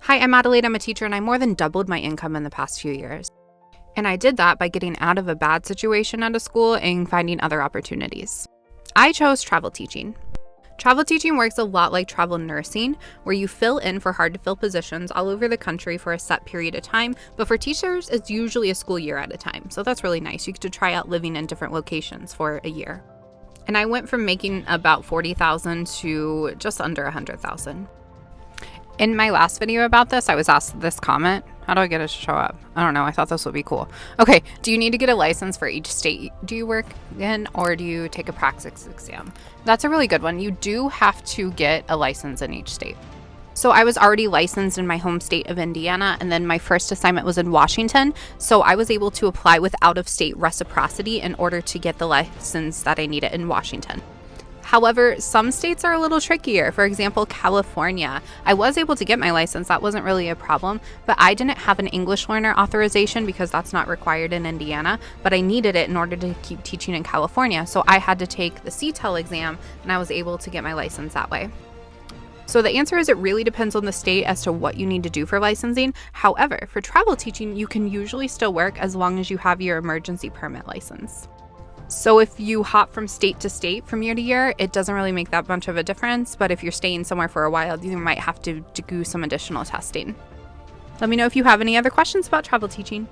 Hi, I'm Adelaide. I'm a teacher, and I more than doubled my income in the past few years. And I did that by getting out of a bad situation at a school and finding other opportunities. I chose travel teaching. Travel teaching works a lot like travel nursing, where you fill in for hard-to-fill positions all over the country for a set period of time, but for teachers, it's usually a school year at a time, so that's really nice. You get to try out living in different locations for a year. And I went from making about $40,000 to just under $100,000. In my last video about this, I was asked this comment. How do I get it to show up? I don't know. I thought this would be cool. Okay. Do you need to get a license for each state do you work in, or do you take a practice exam? That's a really good one. You do have to get a license in each state. So I was already licensed in my home state of Indiana, and then my first assignment was in Washington. So I was able to apply with out-of-state reciprocity in order to get the license that I needed in Washington. However, some states are a little trickier. For example, California. I was able to get my license. That wasn't really a problem, but I didn't have an English learner authorization because that's not required in Indiana, but I needed it in order to keep teaching in California. So I had to take the CTEL exam, and I was able to get my license that way. So the answer is it really depends on the state as to what you need to do for licensing. However, for travel teaching, you can usually still work as long as you have your emergency permit license. So if you hop from state to state from year to year, it doesn't really make that much of a difference. But if you're staying somewhere for a while, you might have to do some additional testing. Let me know if you have any other questions about travel teaching.